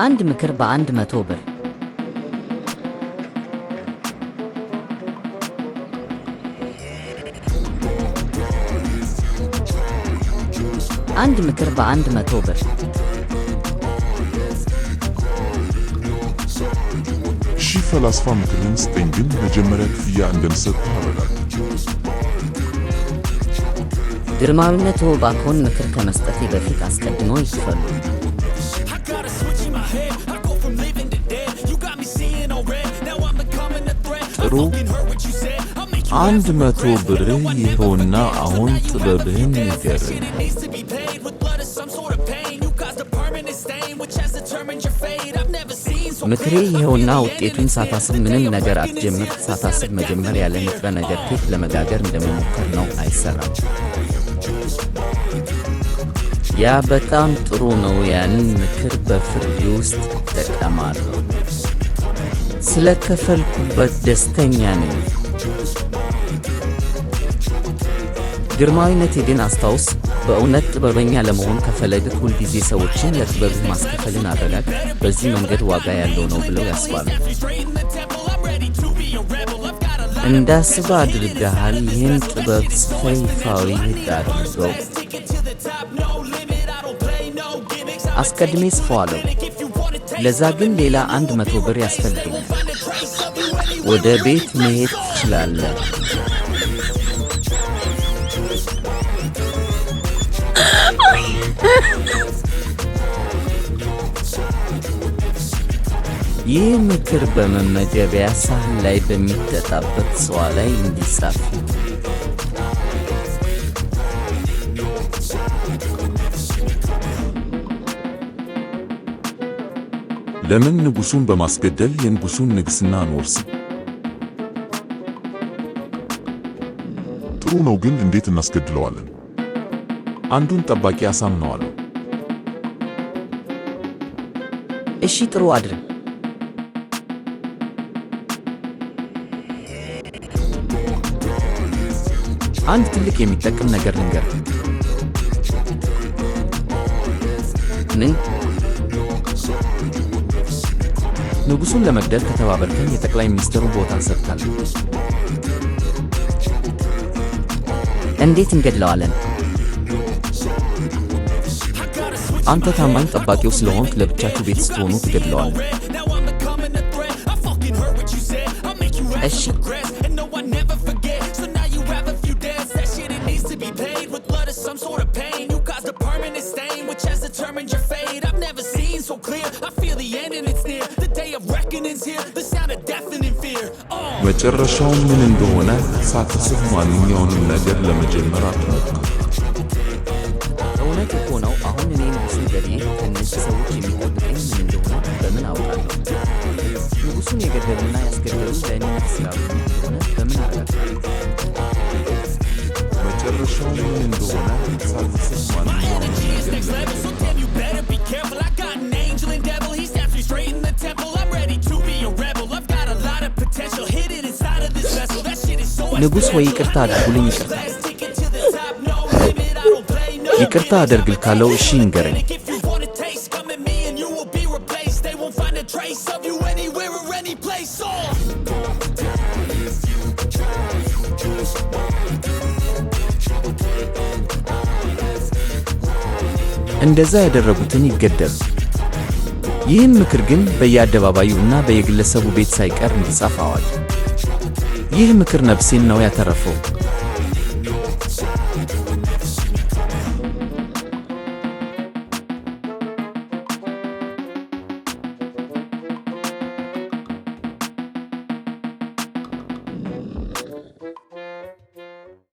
አንድ ምክር በ100 ብር። አንድ ምክር በ100 ብር። ሺህ ፈላስፋ ምክርን ስጠኝ፣ ግን መጀመሪያ ክፍያ እንደምሰጥህ አረጋግጥ። ግርማዊነትዎ ባክዎን ምክር ከመስጠቴ በፊት አስቀድመው ይክፈሉ። ጥሩ 100 ብር ይኸውና፣ አሁን ጥበብህን ንገረኝ። ምክሬ ይኸውና፣ ውጤቱን ሳታስብ ምንም ነገር አትጀምር። ሳታስብ መጀመር ያለ ንጥረ ነገር ኬክ ለመጋገር እንደመሞከር ነው፣ አይሰራም። ያ በጣም ጥሩ ነው። ያንን ምክር በፍርድ ውስጥ እጠቀማለሁ። ስለከፈልኩበት ደስተኛ ነኝ። ግርማዊነቴ ግን አስታውስ፣ በእውነት ጥበበኛ ለመሆን ከፈለግህ ሁልጊዜ ሰዎችን ለጥበብህ ማስከፈልን አረጋግጥ። በዚህ መንገድ ዋጋ ያለው ነው ብለው ያስባሉ። እንዳስብ አድርገሃል። ይህን ጥበብ ጽፈህ ይፋዊ ሕግ አድርገው። አስቀድሜ ጽፈዋለሁ። ለዛ ግን ሌላ 100 ብር ያስፈልገኛል። ወደ ቤት መሄድ ትችላለህ። ይህ ምክር በመመገቢያ ሳህን ላይ በሚጠጣበት ጽዋ ላይ እንዲጻፍ። ለምን ንጉሡን በማስገደል የንጉሡን ንግሥና አንወርስም? ጥሩ ነው፣ ግን እንዴት እናስገድለዋለን? አንዱን ጠባቂ አሳምነዋለሁ። እሺ፣ ጥሩ አድርግ። አንድ ትልቅ የሚጠቅም ነገር ልንገርህ። ምን? ንጉሡን ለመግደል ከተባበርከኝ የጠቅላይ ሚኒስትሩን ቦታ እንሰጥታለን። እንዴት እንገድለዋለን? አንተ ታማኝ ጠባቂው ስለሆንክ ለብቻችሁ ቤት ስትሆኑ ትገድለዋለህ። እሺ። መጨረሻው ምን እንደሆነ ሳታስብ ማንኛውንም ነገር ለመጀመር አትሞክር። እውነት እኮ ነው። አሁን እኔ ንጉሡን ገድዬ ከእነዚህ ሰዎች የሚጠብቀኝ ምን እንደሆነ በምን አውቃለሁ? ንጉሡን የገደሉና ያስገደሉ ለእኔ ነፍስ ያልሆኑ እንደሆነ በምን አረጋግጣለሁ? መጨረሻው ምን እንደሆነ ሳታስብ ማንኛውንም ነገር ለመጀመር ንጉሥ ወይ ይቅርታ አድርጉልኝ። ይቅርታ አደርግልካለሁ። እሺ ንገረኝ። እንደዛ ያደረጉትን ይገደሉ። ይህን ምክር ግን በየአደባባዩ እና በየግለሰቡ ቤት ሳይቀር እንዲጻፍ አዋጅ። ይህ ምክር ነፍሴን ነው ያተረፈው።